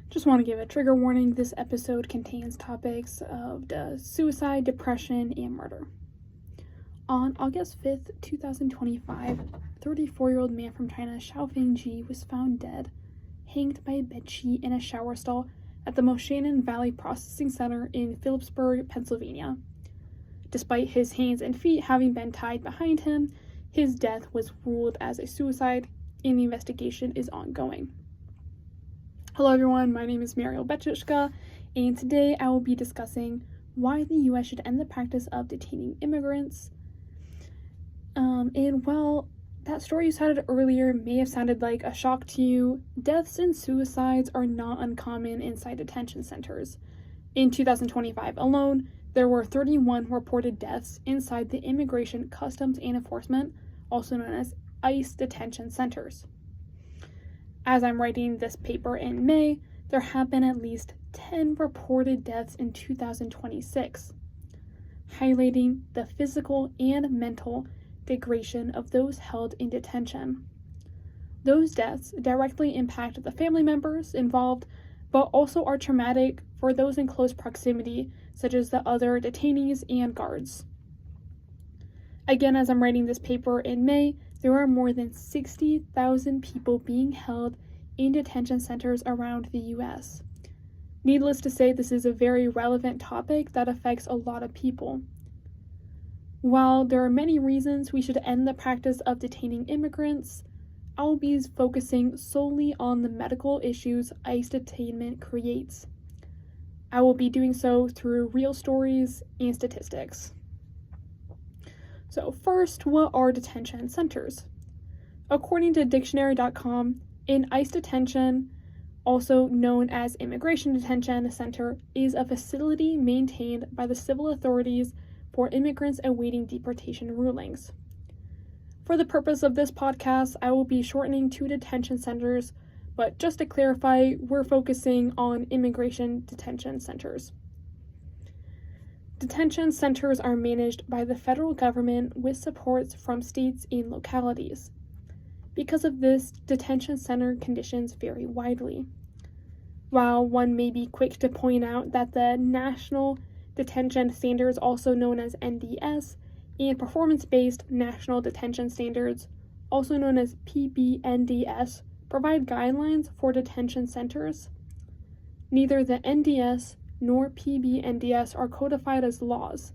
Just want to give a trigger warning. This episode contains topics of suicide, depression, and murder. On August 5th, 2025, 34-year-old man from China, Xiaofeng Ji, was found dead, hanged by a bedsheet in a shower stall at the Moshannon Valley Processing Center in Phillipsburg, Pennsylvania. Despite his hands and feet having been tied behind him, his death was ruled as a suicide, and the investigation is ongoing. Hello everyone, my name is Mariel Betchishka, and today I will be discussing why the U.S. should end the practice of detaining immigrants. And while that story you cited earlier may have sounded like a shock to you, deaths and suicides are not uncommon inside detention centers. In 2025 alone, there were 31 reported deaths inside the Immigration, Customs, and Enforcement, also known as ICE detention centers. As I'm writing this paper in May, there have been at least 10 reported deaths in 2026, highlighting the physical and mental degradation of those held in detention. Those deaths directly impact the family members involved, but also are traumatic for those in close proximity, such as the other detainees and guards. Again, as I'm writing this paper in May, there are more than 60,000 people being held in detention centers around the U.S. Needless to say, this is a very relevant topic that affects a lot of people. While there are many reasons we should end the practice of detaining immigrants, I will be focusing solely on the medical issues ICE detainment creates. I will be doing so through real stories and statistics. So first, what are detention centers? According to dictionary.com, an ICE detention, also known as Immigration Detention Center, is a facility maintained by the civil authorities for immigrants awaiting deportation rulings. For the purpose of this podcast, I will be shortening to detention centers, but just to clarify, we're focusing on immigration detention centers. Detention centers are managed by the federal government with supports from states and localities. Because of this, detention center conditions vary widely. While one may be quick to point out that the National Detention Standards, also known as NDS, and Performance-Based National Detention Standards, also known as PBNDS, provide guidelines for detention centers, neither the NDS nor PBNDS are codified as laws.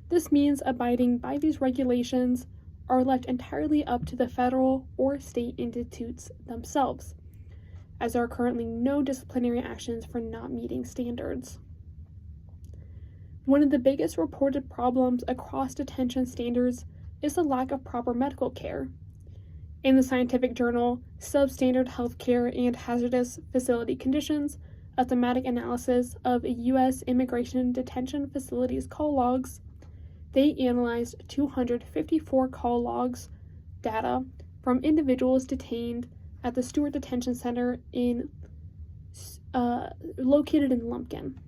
This means abiding by these regulations are left entirely up to the federal or state institutes themselves, as there are currently no disciplinary actions for not meeting standards. One of the biggest reported problems across detention standards is the lack of proper medical care. In the scientific journal Substandard Healthcare and Hazardous Facility Conditions, a thematic analysis of U.S. immigration detention facilities call logs, they analyzed 254 call logs data from individuals detained at the Stewart Detention Center located in Lumpkin.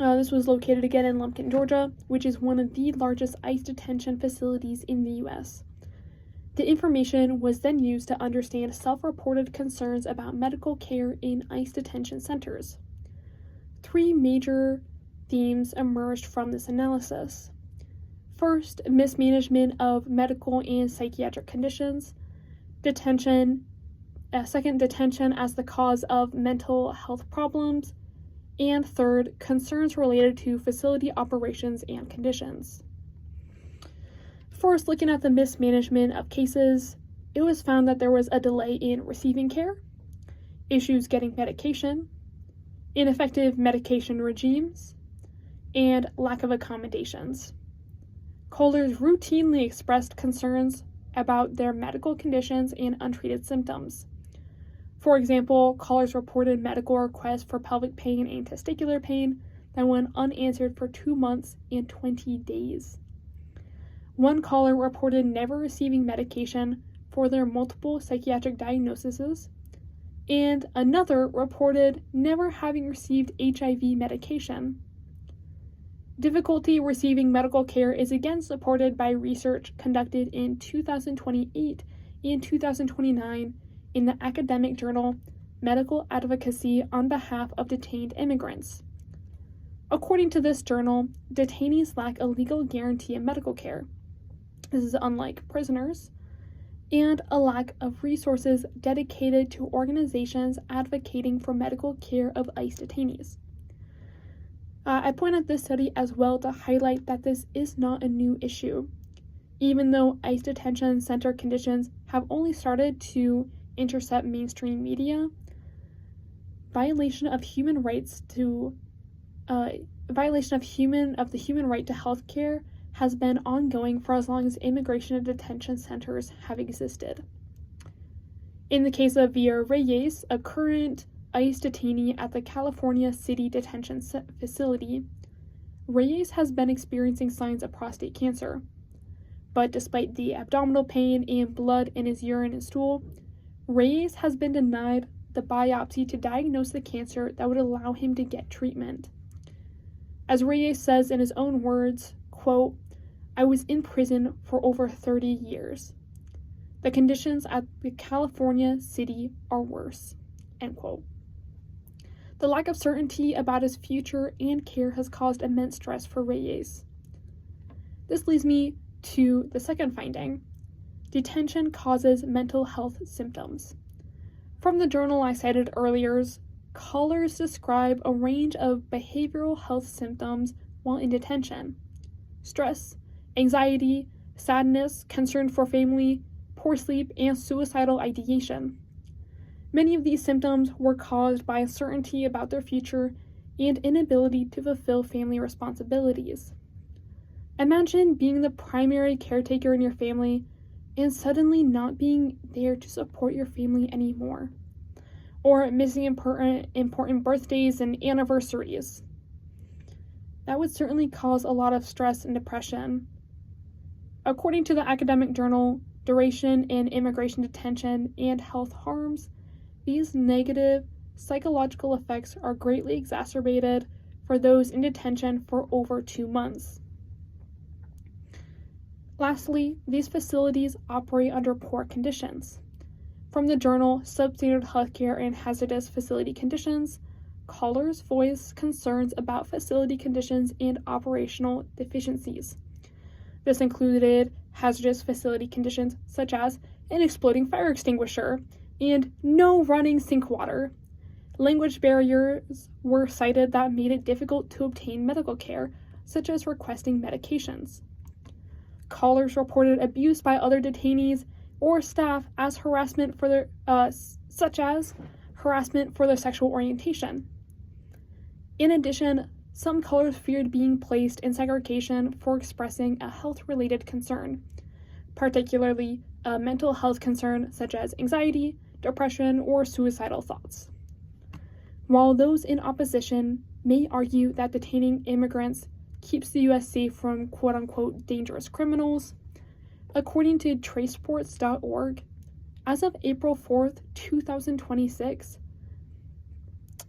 This was located again in Lumpkin, Georgia, which is one of the largest ICE detention facilities in the U.S. The information was then used to understand self-reported concerns about medical care in ICE detention centers. Three major themes emerged from this analysis. First, mismanagement of medical and psychiatric conditions. Second, detention as the cause of mental health problems. And third, concerns related to facility operations and conditions. First, looking at the mismanagement of cases, it was found that there was a delay in receiving care, issues getting medication, ineffective medication regimes, and lack of accommodations. Callers routinely expressed concerns about their medical conditions and untreated symptoms. For example, callers reported medical requests for pelvic pain and testicular pain that went unanswered for 2 months and 20 days. One caller reported never receiving medication for their multiple psychiatric diagnoses, and another reported never having received HIV medication. Difficulty receiving medical care is again supported by research conducted in 2028 and 2029 in the academic journal medical advocacy on behalf of detained immigrants. According to this journal, detainees lack a legal guarantee of medical care. This is unlike prisoners, and a lack of resources dedicated to organizations advocating for medical care of ICE detainees. I point out this study as well to highlight that this is not a new issue. Even though ICE detention center conditions have only started to intercept mainstream media, violation of the human right to health care has been ongoing for as long as immigration and detention centers have existed. In the case of Villa Reyes, a current ICE detainee at the California City Detention Facility, Reyes has been experiencing signs of prostate cancer. But despite the abdominal pain and blood in his urine and stool, Reyes has been denied the biopsy to diagnose the cancer that would allow him to get treatment. As Reyes says in his own words, quote, "I was in prison for over 30 years. The conditions at the California City are worse," end quote. The lack of certainty about his future and care has caused immense stress for Reyes. This leads me to the second finding. Detention causes mental health symptoms. From the journal I cited earlier, callers describe a range of behavioral health symptoms while in detention: stress, anxiety, sadness, concern for family, poor sleep, and suicidal ideation. Many of these symptoms were caused by uncertainty about their future and inability to fulfill family responsibilities. Imagine being the primary caretaker in your family and suddenly not being there to support your family anymore, or missing important birthdays and anniversaries. That would certainly cause a lot of stress and depression. According to the academic journal Duration in Immigration Detention and Health Harms, these negative psychological effects are greatly exacerbated for those in detention for over 2 months. Lastly, these facilities operate under poor conditions. From the journal Substandard Healthcare and Hazardous Facility Conditions, callers voiced concerns about facility conditions and operational deficiencies. This included hazardous facility conditions such as an exploding fire extinguisher and no running sink water. Language barriers were cited that made it difficult to obtain medical care, such as requesting medications. Callers reported abuse by other detainees or staff as harassment for their, such as harassment for their sexual orientation. In addition, some callers feared being placed in segregation for expressing a health-related concern, particularly a mental health concern such as anxiety, depression, or suicidal thoughts. While those in opposition may argue that detaining immigrants keeps the U.S. safe from quote-unquote dangerous criminals, according to traceports.org, as of April 4th, 2026,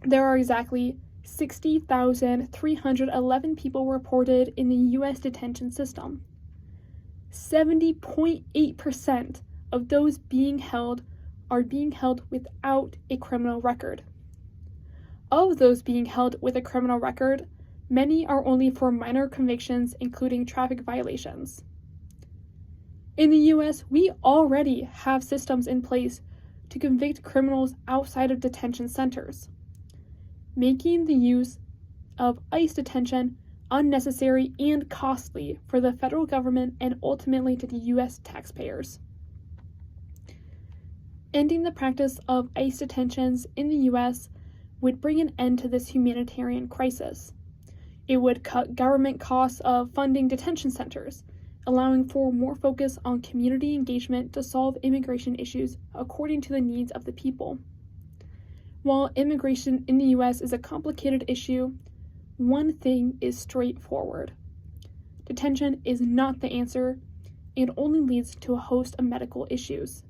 there are exactly 60,311 people reported in the U.S. detention system. 70.8% of those being held are being held without a criminal record. Of those being held with a criminal record, many are only for minor convictions, including traffic violations. In the U.S., we already have systems in place to convict criminals outside of detention centers, making the use of ICE detention unnecessary and costly for the federal government and ultimately to the U.S. taxpayers. Ending the practice of ICE detentions in the U.S. would bring an end to this humanitarian crisis. It would cut government costs of funding detention centers, allowing for more focus on community engagement to solve immigration issues according to the needs of the people. While immigration in the U.S. is a complicated issue, one thing is straightforward. Detention is not the answer and only leads to a host of medical issues.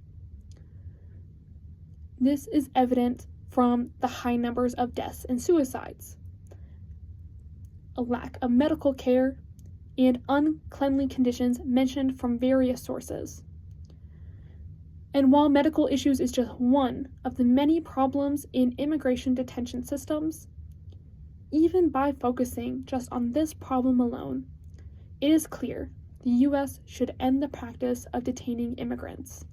This is evident from the high numbers of deaths and suicides, a lack of medical care, and uncleanly conditions mentioned from various sources. And while medical issues is just one of the many problems in immigration detention systems, even by focusing just on this problem alone, it is clear the U.S. should end the practice of detaining immigrants.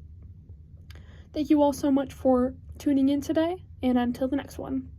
Thank you all so much for tuning in today, and until the next one.